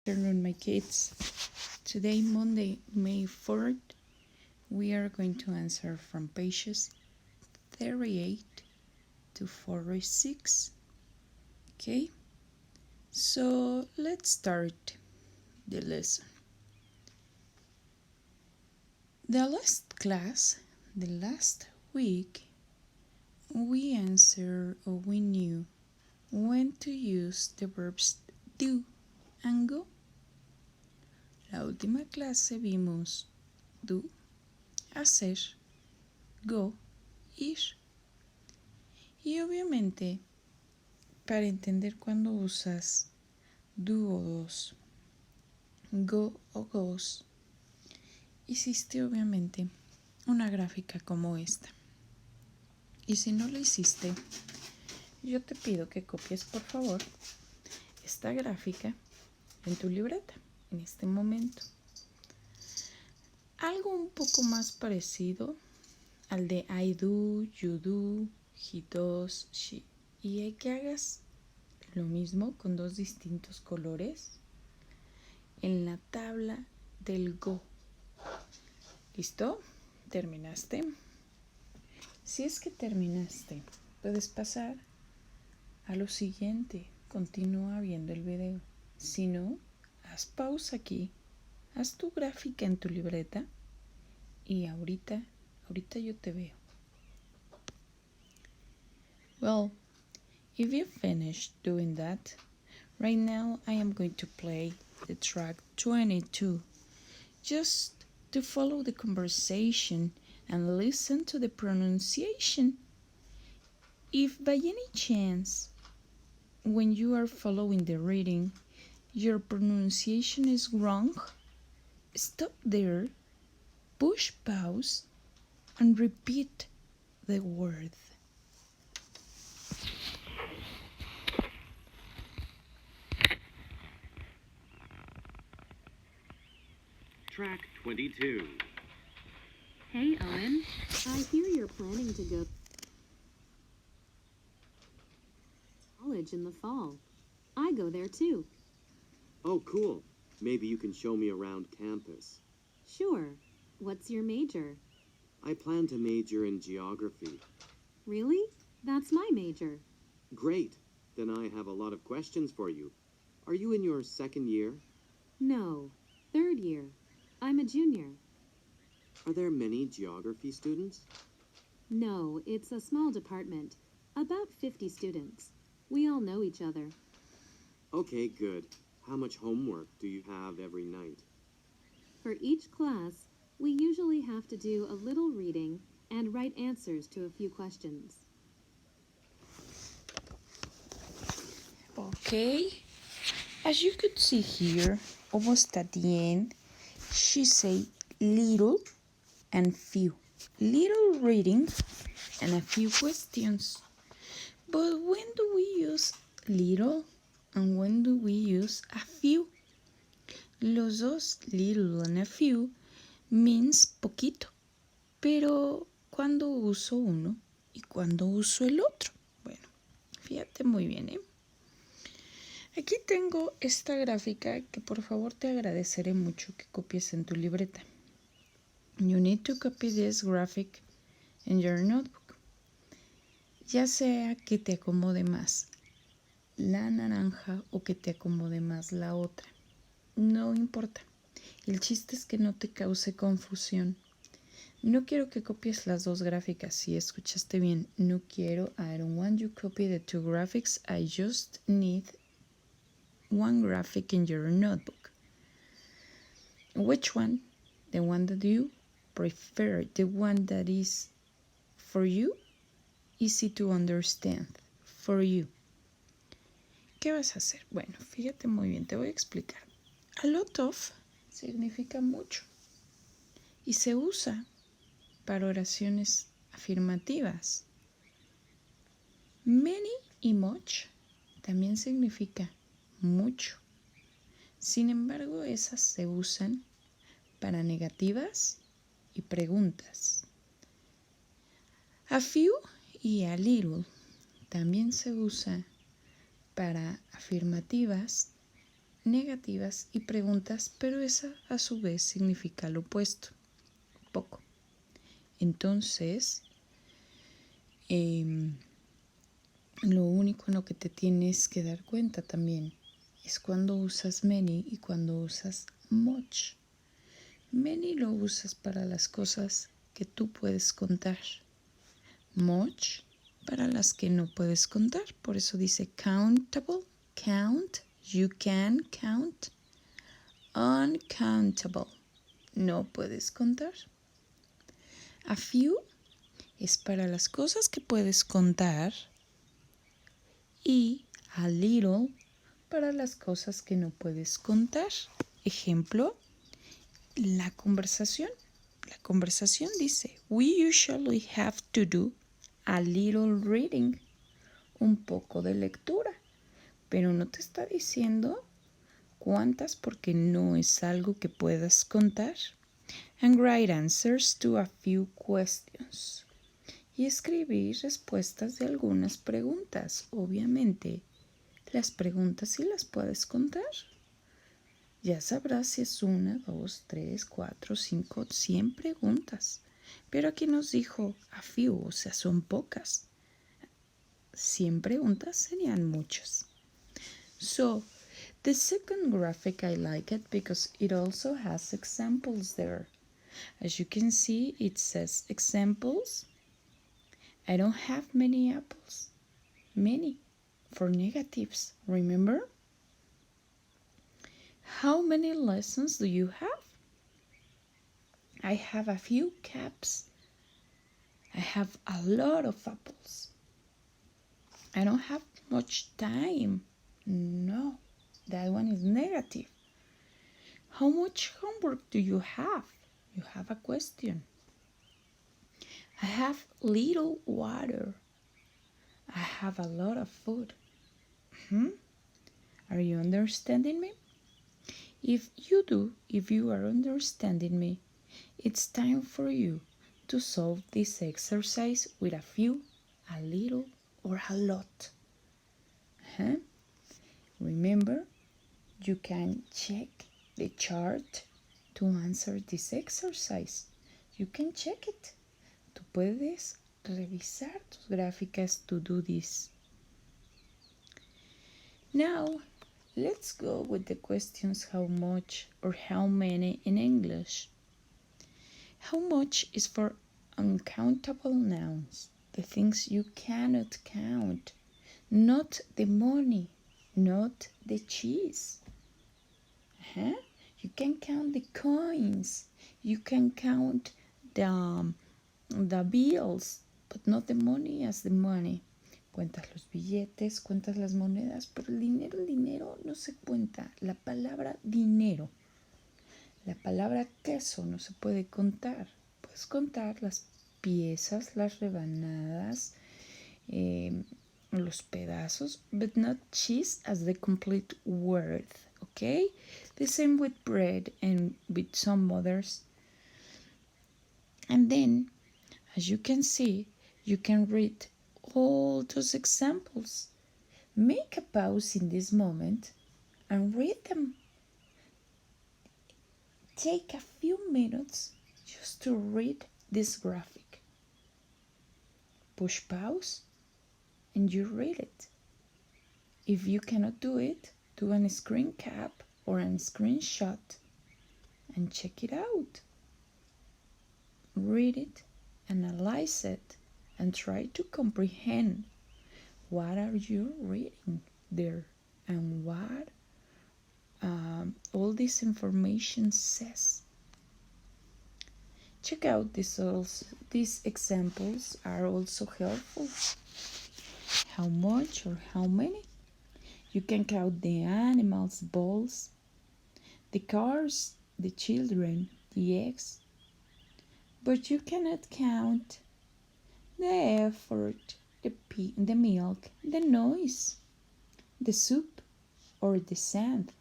Afternoon, my kids. Today, Monday, May 4th, we are going to answer from pages 38 to 46. Okay, so let's start the lesson. The last class, the last week, we answered or we knew when to use the verbs do and go. La última clase vimos do, hacer, go, ir. Y obviamente, para entender cuando usas do o dos, go o goes, hiciste obviamente una gráfica como esta. Y si no lo hiciste, yo te pido que copies por favor esta gráfica en tu libreta en este momento. Algo un poco más parecido al de I do, you do, he does, she. Y hay que hagas lo mismo con dos distintos colores en la tabla del go. ¿Listo? ¿Terminaste? Si es que terminaste, puedes pasar a lo siguiente. Continúa viendo el video. Si no, haz pausa aquí, haz tu gráfica en tu libreta y ahorita yo te veo. Well, if you finished doing that, right now I am going to play the track 22, just to follow the conversation and listen to the pronunciation. If by any chance, when you are following the reading, your pronunciation is wrong, stop there, push pause, and repeat the word. Track 22. Hey, Owen. I hear you're planning to go to college in the fall. I go there too. Oh, cool. Maybe you can show me around campus. Sure. What's your major? I plan to major in geography. Really? That's my major. Great. Then I have a lot of questions for you. Are you in your second year? No. Third year. I'm a junior. Are there many geography students? No, it's a small department. About 50 students. We all know each other. Okay, good. How much homework do you have every night? For each class, we usually have to do a little reading and write answers to a few questions. Okay, as you could see here, almost at the end, she said little and few. Little reading and a few questions. But when do we use little and when do we use a few? Los dos, little and a few, means poquito. Pero, ¿cuándo uso uno y cuándo uso el otro? Bueno, fíjate muy bien, ¿eh? Aquí tengo esta gráfica que por favor te agradeceré mucho que copies en tu libreta. You need to copy this graphic in your notebook. Ya sea que te acomode más la naranja o que te acomode más la otra. No importa. El chiste es que no te cause confusión. No quiero que copies las dos gráficas. Si escuchaste bien, no quiero. I don't want you to copy the two graphics. I just need one graphic in your notebook. Which one? The one that you prefer, the one that is for you, easy to understand, for you. ¿Qué vas a hacer? Bueno, fíjate muy bien, te voy a explicar. A lot of significa mucho y se usa para oraciones afirmativas. Many y much también significa mucho. Sin embargo, esas se usan para negativas y preguntas. A few y a little también se usa para afirmativas, negativas y preguntas, pero esa a su vez significa lo opuesto, poco. Entonces, lo único en lo que te tienes que dar cuenta también es cuando usas many y cuando usas much. Many lo usas para las cosas que tú puedes contar. Much para las que no puedes contar. Por eso dice countable, count, you can count. Uncountable, no puedes contar. A few es para las cosas que puedes contar y a little para las cosas que no puedes contar. Ejemplo, la conversación. La conversación dice, we usually have to do a little reading, un poco de lectura, pero no te está diciendo cuántas porque no es algo que puedas contar. And write answers to a few questions. Y escribir respuestas de algunas preguntas. Obviamente, las preguntas sí las puedes contar. Ya sabrás si es 1, 2, 3, 4, 5, 100 preguntas. Pero aquí nos dijo a few, o sea, son pocas. 100 preguntas serían muchas. So, the second graphic I like it because it also has examples there. As you can see, it says examples. I don't have many apples. Many for negatives, remember? How many lessons do you have? I have a few caps. I have a lot of apples. I don't have much time. No, that one is negative. How much homework do you have? You have a question. I have little water. I have a lot of food. Are you understanding me? If you are understanding me, it's time for you to solve this exercise with a few, a little, or a lot. Remember, you can check the chart to answer this exercise. You can check it. Tú puedes revisar tus gráficas to do this. Now, let's go with the questions how much or how many in English. How much is for uncountable nouns, the things you cannot count, not the money, not the cheese. You can count the coins, you can count the bills, but not the money as the money. Cuentas los billetes, cuentas las monedas, pero el dinero no se cuenta. La palabra dinero, la palabra queso no se puede contar. Puedes contar las piezas, las rebanadas, los pedazos, but not cheese as the complete word, okay? The same with bread and with some others. And then, as you can see, you can read all those examples. Make a pause in this moment and read them. Take a few minutes just to read this graphic. Push pause and you read it. If you cannot do it, do a screen cap or a screenshot and check it out. Read it, analyze it, and try to comprehend what are you reading there and what all this information says. Check out these examples are also helpful. How much or how many? You can count the animals, balls, the cars, the children, the eggs, but you cannot count the effort, the milk, the noise, the soup, or the sand.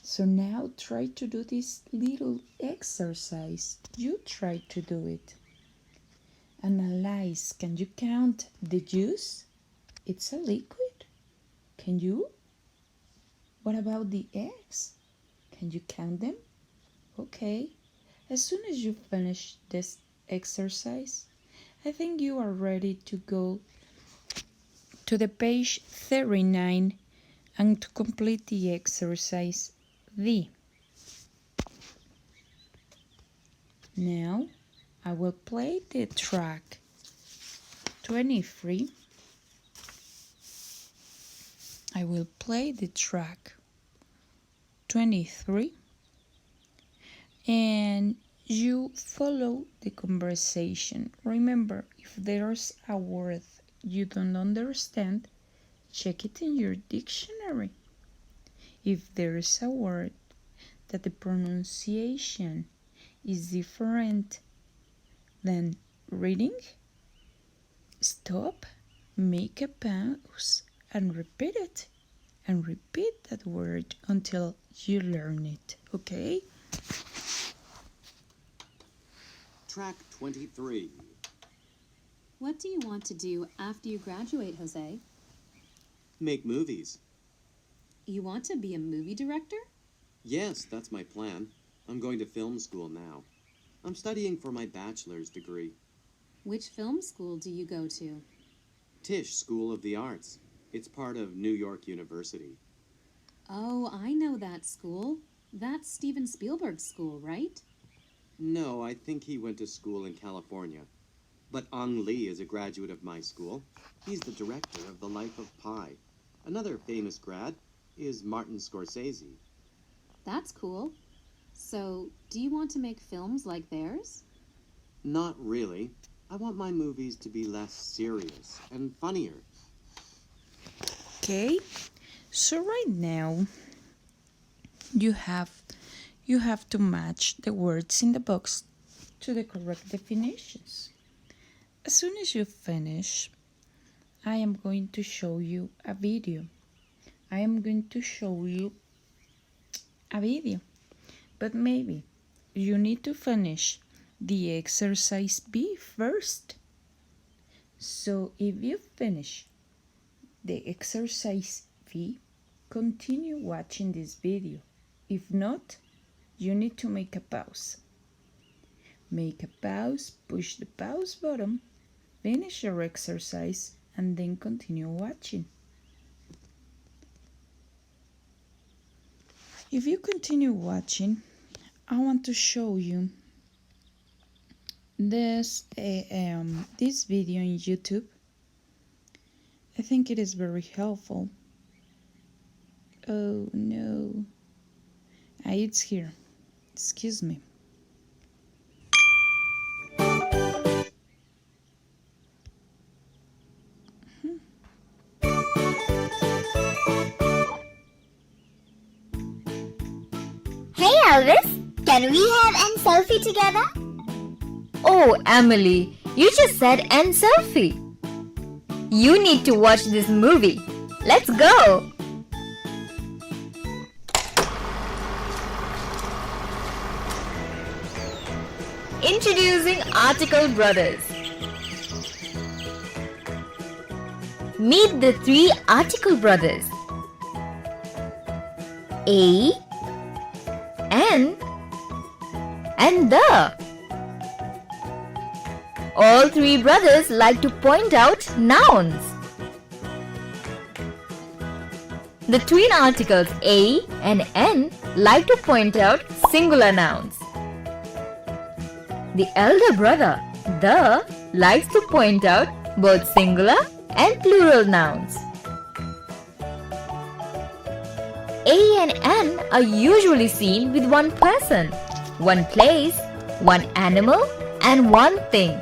So now try to do this little exercise. You try to do it. Analyze. Can you count the juice? It's a liquid. Can you? What about the eggs? Can you count them? Okay. As soon as you finish this exercise, I think you are ready to go to the page 39 and to complete the exercise D. Now I will play the track 23. I will play the track 23 and you follow the conversation. Remember, if there's a word you don't understand, check it in your dictionary. If there's a word that the pronunciation is different than reading, stop, make a pause, and repeat it. And repeat that word until you learn it, okay? Track 23. What do you want to do after you graduate, Jose? Make movies. You want to be a movie director? Yes, that's my plan. I'm going to film school now. I'm studying for my bachelor's degree. Which film school do you go to? Tisch School of the Arts. It's part of New York University. Oh, I know that school. That's Steven Spielberg's school, right? No, I think he went to school in California. But Ang Lee is a graduate of my school. He's the director of The Life of Pi. Another famous grad is Martin Scorsese. That's cool. So, do you want to make films like theirs? Not really. I want my movies to be less serious and funnier. Okay, so right now you have to match the words in the box to the correct definitions. As soon as you finish, I am going to show you a video. But maybe you need to finish the exercise B first. So if you finish the exercise B, continue watching this video. If not, you need to make a pause. Make a pause, push the pause button, finish your exercise, and then continue watching. If you continue watching, I want to show you this video in YouTube. I think it is very helpful. Oh no. It's here. Excuse me. Hey Elvis, can we have an selfie together? Oh, Emily, you just said end selfie. You need to watch this movie. Let's go! Introducing Article Brothers. Meet the three Article Brothers. A, N, and the. All three brothers like to point out nouns. The twin articles A and N like to point out singular nouns. The elder brother, the, likes to point out both singular and plural nouns. A and N are usually seen with one person, one place, one animal, and one thing.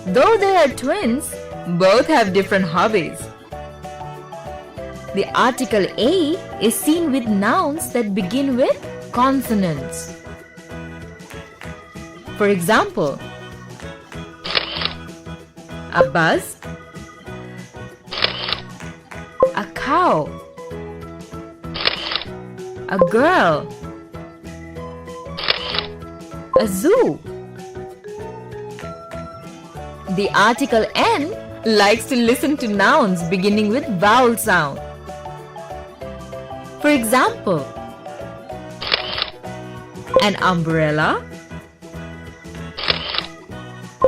Though they are twins, both have different hobbies. The article A is seen with nouns that begin with consonants. For example, a bus, a cow, a girl, a zoo. The article N likes to listen to nouns beginning with vowel sound. For example, an umbrella,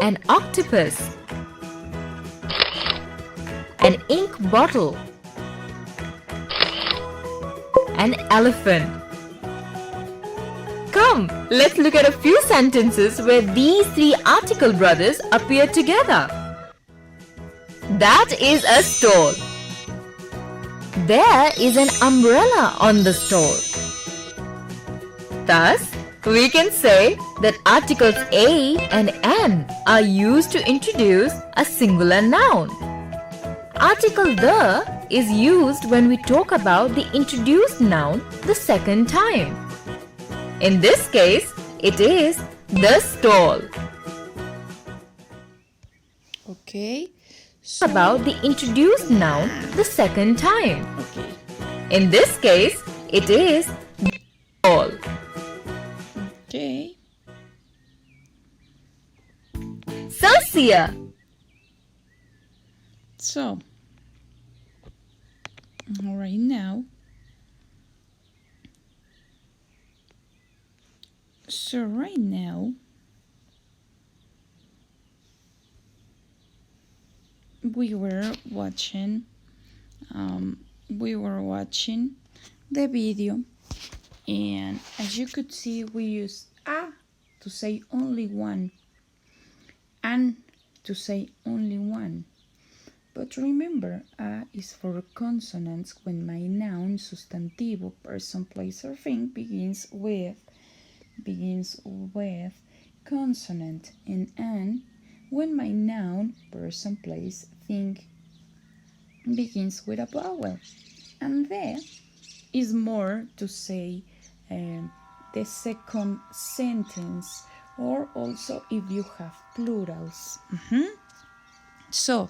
an octopus, an ink bottle, an elephant. Come, let's look at a few sentences where these three article brothers appear together. That is a store. There is an umbrella on the store. Thus, we can say that articles a and an are used to introduce a singular noun. Article the is used when we talk about the introduced noun the second time. In this case, it is the stall. Okay. So, About the introduced noun the second time. okay. In this case, it is the stall. Okay. Celsia. So, right now, we were watching the video, and as you could see, we use a to say only one and to say only one. But remember, a is for consonants when my noun, sustantivo, person, place, or thing begins with consonant, and an when my noun, person, place, thing begins with a vowel. And there is more to say the second sentence, or also if you have plurals. So,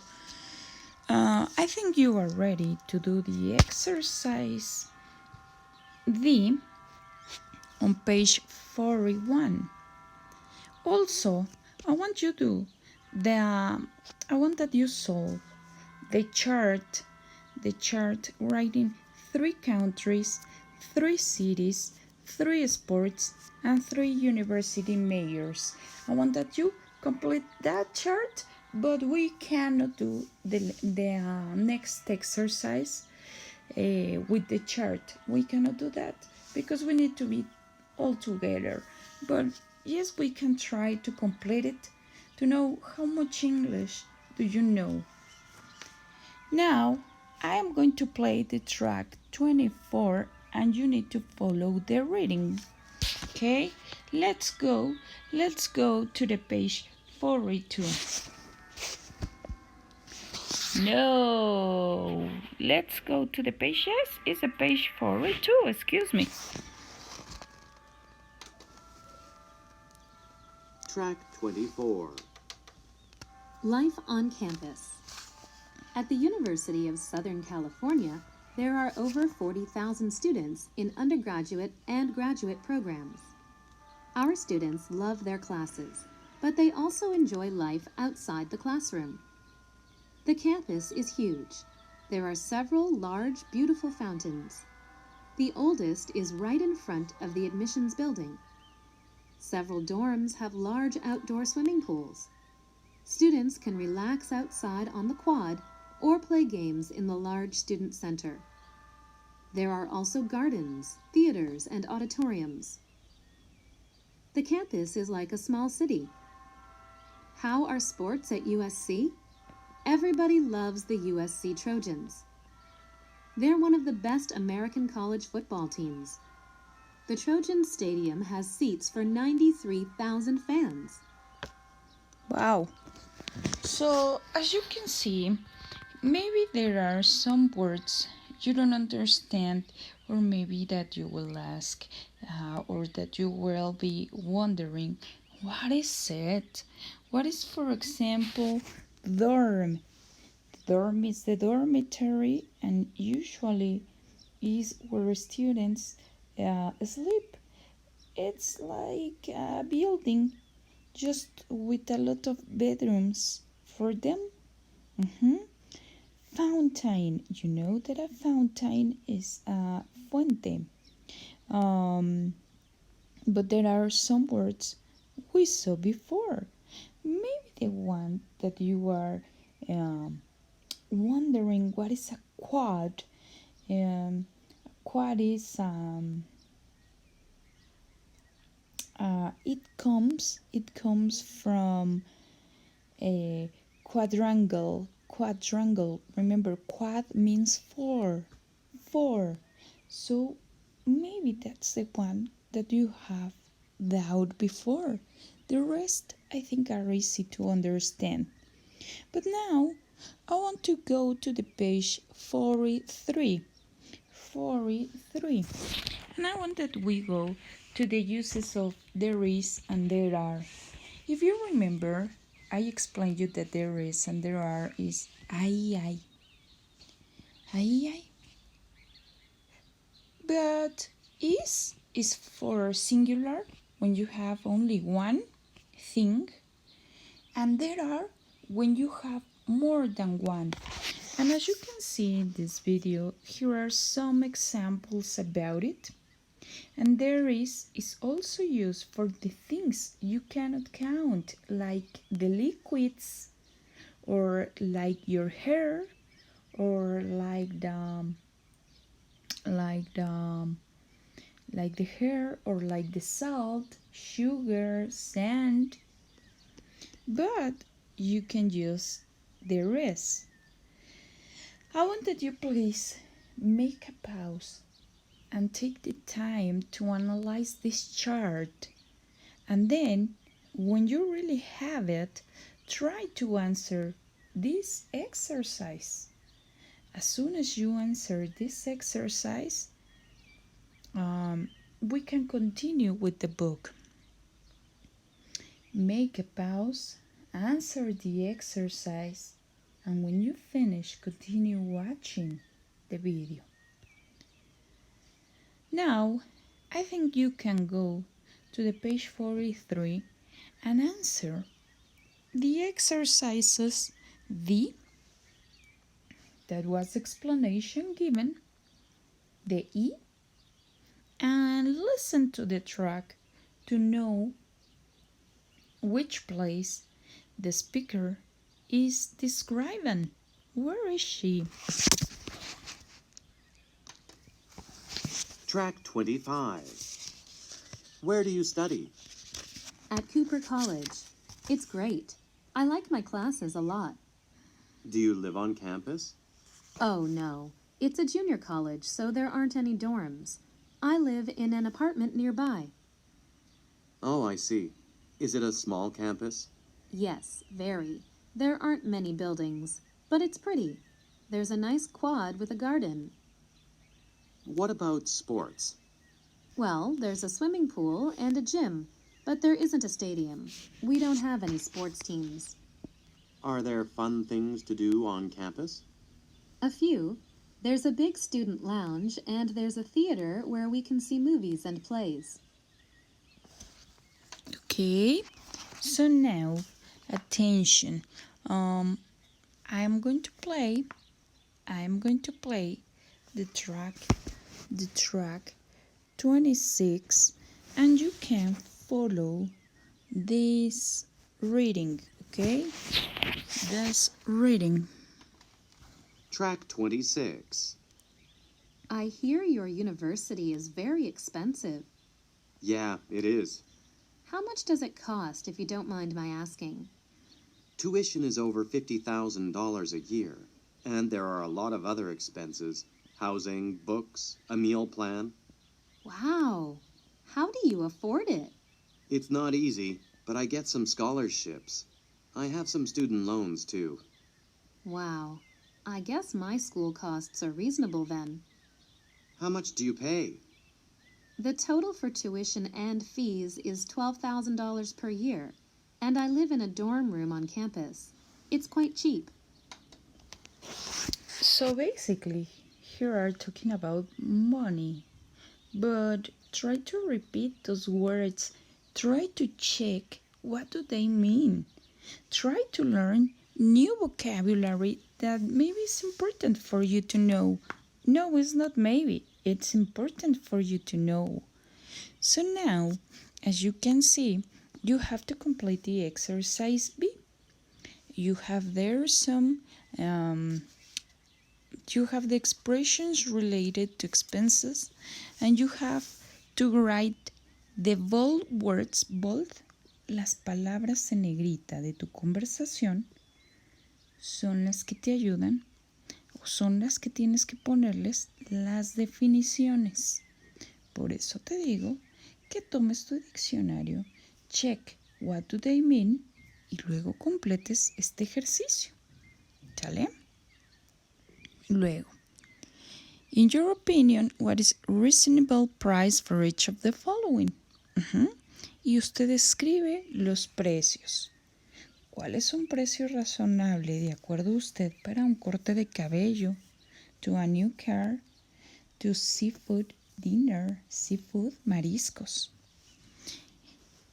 I think you are ready to do the exercise D on page 41. Also, I want that you solve the chart writing 3 countries, 3 cities, 3 sports, and 3 university mayors. I want that you complete that chart, but we cannot do the next exercise with the chart. We cannot do that because we need to be all together. But yes, we can try to complete it to know how much English do you know. Now, I am going to play the track 24 and you need to follow the reading. Okay, let's go to the page 42. No, let's go to the page. Yes, it's a page 42, excuse me. Track 24. Life on campus. At the University of Southern California, there are over 40,000 students in undergraduate and graduate programs. Our students love their classes, but they also enjoy life outside the classroom. The campus is huge. There are several large, beautiful fountains. The oldest is right in front of the admissions building. Several dorms have large outdoor swimming pools. Students can relax outside on the quad or play games in the large student center. There are also gardens, theaters, and auditoriums. The campus is like a small city. How are sports at USC? Everybody loves the USC Trojans. They're one of the best American college football teams. The Trojan Stadium has seats for 93,000 fans. Wow. So, as you can see, maybe there are some words you don't understand, or maybe that you will ask, or that you will be wondering, what is it? What is, for example, dorm? Dorm is the dormitory, and usually is where students sleep. It's like a building just with a lot of bedrooms for them. Fountain. You know that a fountain is a fuente. But there are some words we saw before. Maybe the one that you are wondering what is a quad. Quad is it comes from a quadrangle. Remember, quad means four. So maybe that's the one that you have doubt before. The rest I think are easy to understand. But now I want to go to the page 43. And I want that we go to the uses of there is and there are. If you remember, I explained you that there is and there are is ai. But is for singular when you have only one thing, and there are when you have more than one. And as you can see in this video, here are some examples about it. And there is also used for the things you cannot count, like the liquids, or like your hair, or like the hair, or like the salt, sugar, sand. But you can use there is. I want that you please make a pause and take the time to analyze this chart. And then, when you really have it, try to answer this exercise. As soon as you answer this exercise, we can continue with the book. Make a pause, answer the exercise, and when you finish, continue watching the video. Now, I think you can go to the page 43 and answer the exercises D, that was explanation given, the E, and listen to the track to know which place the speaker is describing. Where is she? Track 25. Where do you study? At Cooper College. It's great. I like my classes a lot. Do you live on campus? Oh, no. It's a junior college, so there aren't any dorms. I live in an apartment nearby. Oh, I see. Is it a small campus? Yes, very. There aren't many buildings, but it's pretty. There's a nice quad with a garden. What about sports? Well, there's a swimming pool and a gym, but there isn't a stadium. We don't have any sports teams. Are there fun things to do on campus? A few. There's a big student lounge, and there's a theater where we can see movies and plays. Okay, so now, attention. I'm going to play the track 26, and you can follow this reading, okay? This reading. Track 26. I hear your university is very expensive. Yeah, it is. How much does it cost, if you don't mind my asking? Tuition is over $50,000 a year, and there are a lot of other expenses. Housing, books, a meal plan. Wow! How do you afford it? It's not easy, but I get some scholarships. I have some student loans, too. Wow. I guess my school costs are reasonable then. How much do you pay? The total for tuition and fees is $12,000 per year, and I live in a dorm room on campus. It's quite cheap. So basically, here are talking about money, but try to repeat those words. Try to check what do they mean. Try to learn new vocabulary that maybe is important for you to know. No, it's not maybe. It's important for you to know. So now, as you can see, you have to complete the exercise B. You have there you have the expressions related to expenses, and you have to write the bold words, bold, las palabras en negrita de tu conversación son las que te ayudan o son las que tienes que ponerles las definiciones. Por eso te digo que tomes tu diccionario, check what do they mean y luego completes este ejercicio. ¿Sale? Luego, in your opinion, what is reasonable price for each of the following? Y usted escribe los precios. ¿Cuál es un precio razonable de acuerdo a usted para un corte de cabello, to a new car, to seafood dinner, seafood, mariscos?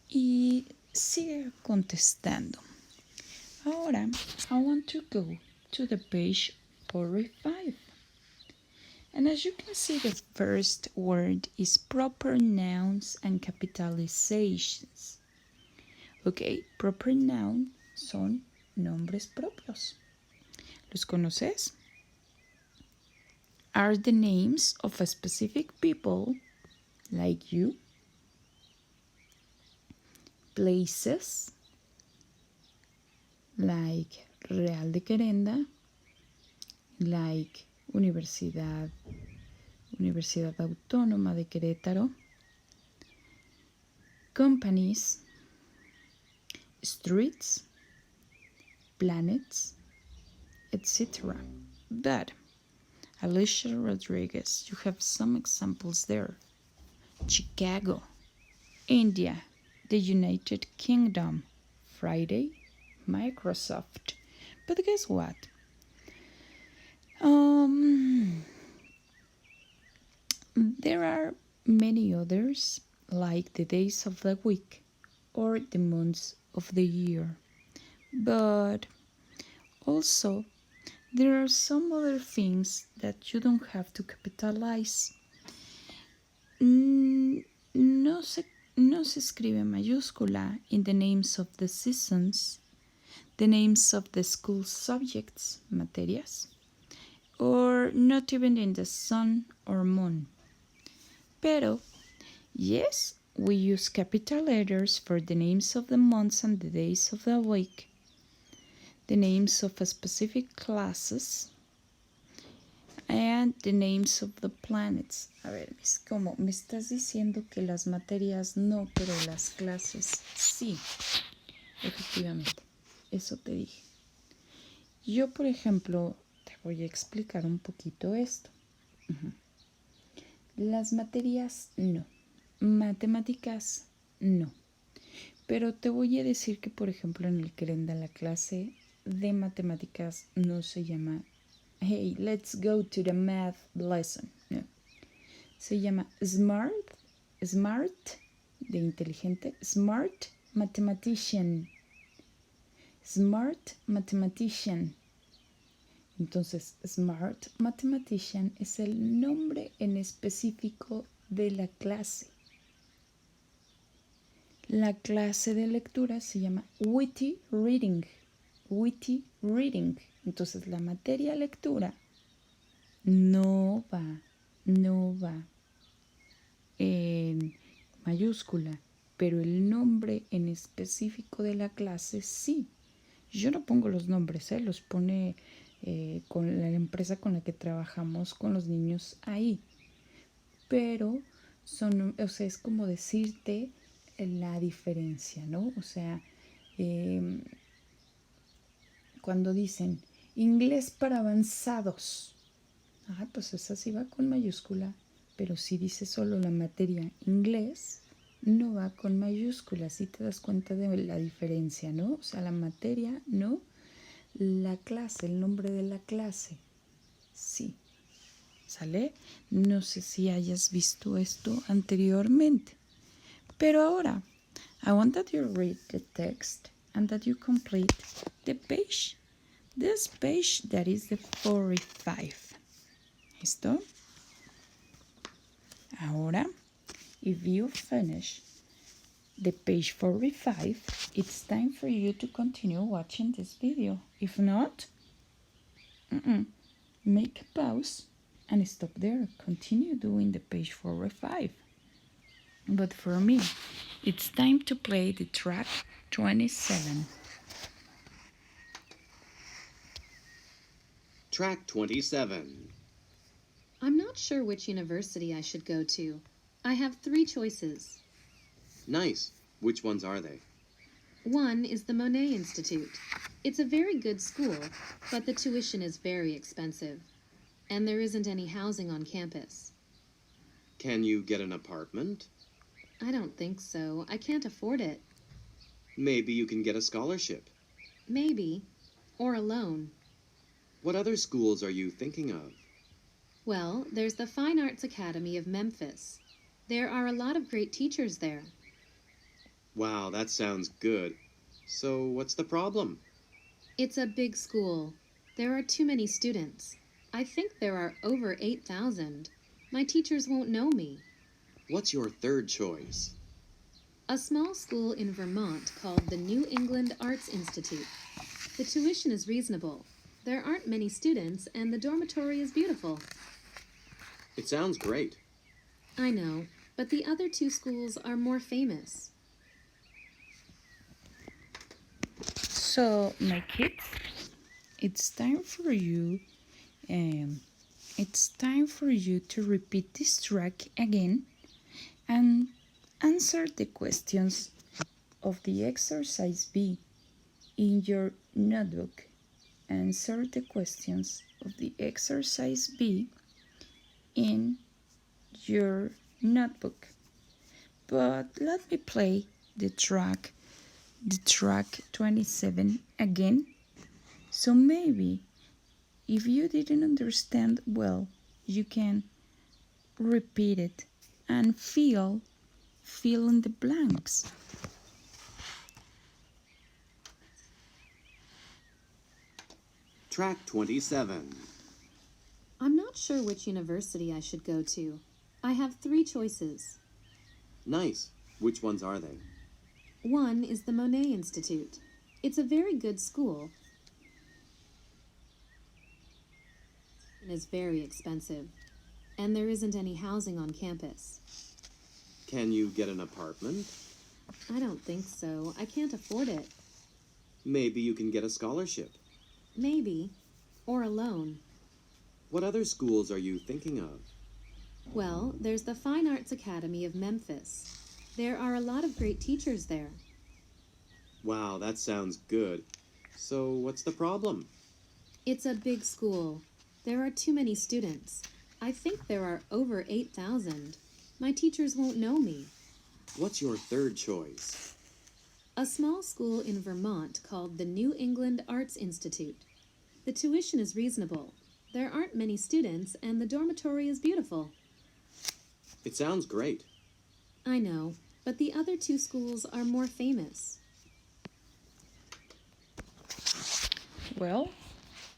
Y sigue contestando. Ahora, I want to go to the page 45. And as you can see, the first word is proper nouns and capitalizations. Okay, proper noun son nombres propios. ¿Los conoces? Are the names of a specific people, like you, places, like Real de Querenda, like Universidad Autónoma de Querétaro, companies, streets, planets, etc. But, Alicia Rodriguez, you have some examples there. Chicago, India, the United Kingdom, Friday, Microsoft. But guess what? There are many others, like the days of the week or the months of the year. But also, there are some other things that you don't have to capitalize. No se escribe mayúscula in the names of the seasons, the names of the school subjects, materias, or not even in the sun or moon. Pero, yes, we use capital letters for the names of the months and the days of the week, the names of specific classes, and the names of the planets. A ver, ¿cómo? Me estás diciendo que las materias no, pero las clases sí. Efectivamente, eso te dije. Yo, por ejemplo, te voy a explicar un poquito esto. Las materias no. Matemáticas no. Pero te voy a decir que, por ejemplo, en el Querenda la clase de matemáticas no se llama hey, let's go to the math lesson. No. Se llama smart, de inteligente, smart mathematician. Smart mathematician. Entonces, Smart Mathematician es el nombre en específico de la clase. La clase de lectura se llama Witty Reading. Witty Reading. Entonces, la materia lectura no va en mayúscula, pero el nombre en específico de la clase sí. Yo no pongo los nombres, los pone con la empresa con la que trabajamos con los niños ahí. Pero son, o sea, es como decirte la diferencia, ¿no? O sea, cuando dicen inglés para avanzados, pues esa sí va con mayúscula, pero si dice solo la materia inglés, no va con mayúscula. ¿Sí te das cuenta de la diferencia, no? O sea, la materia no, la clase, el nombre de la clase, sí. ¿Sale? No sé si hayas visto esto anteriormente. Pero ahora, I want that you read the text and that you complete the page. This page that is the 45. ¿Listo? Ahora, if you finish the page 45, it's time for you to continue watching this video. If not, make a pause and stop there. Continue doing the page 45. But for me, it's time to play the track 27. Track 27. I'm not sure which university I should go to. I have 3 choices. Nice. Which ones are they? One is the Monet Institute. It's a very good school, but the tuition is very expensive, and there isn't any housing on campus. Can you get an apartment? I don't think so. I can't afford it. Maybe you can get a scholarship. Maybe. Or a loan. What other schools are you thinking of? Well, there's the Fine Arts Academy of Memphis. There are a lot of great teachers there. Wow, that sounds good. So what's the problem? It's a big school. There are too many students. I think there are over 8,000. My teachers won't know me. What's your third choice? A small school in Vermont called the New England Arts Institute. The tuition is reasonable. There aren't many students, and the dormitory is beautiful. It sounds great. I know, but the other 2 schools are more famous. So, my kids, it's time for you to repeat this track again and answer the questions of the exercise B in your notebook. Answer the questions of the exercise B in your notebook. But let me play the track 27 again. So maybe if you didn't understand well, you can repeat it and fill in the blanks. Track 27. I'm not sure which university I should go to. I have 3 choices. Nice. Which ones are they? One is the Monet Institute. It's a very good school. It is very expensive, and there isn't any housing on campus. Can you get an apartment? I don't think so. I can't afford it. Maybe you can get a scholarship. Maybe. Or a loan. What other schools are you thinking of? Well, there's the Fine Arts Academy of Memphis. There are a lot of great teachers there. Wow, that sounds good. So what's the problem? It's a big school. There are too many students. I think there are over 8,000. My teachers won't know me. What's your third choice? A small school in Vermont called the New England Arts Institute. The tuition is reasonable. There aren't many students, and the dormitory is beautiful. It sounds great. I know, but the other 2 schools are more famous. Well,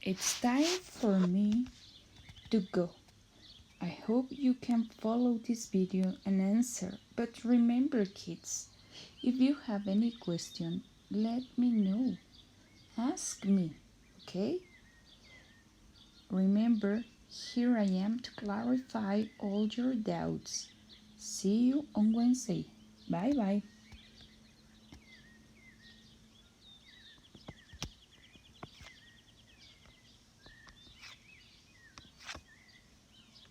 it's time for me to go. I hope you can follow this video and answer. But remember, kids, if you have any question, let me know. Ask me, okay? Remember, here I am to clarify all your doubts. See you on Wednesday. Bye bye.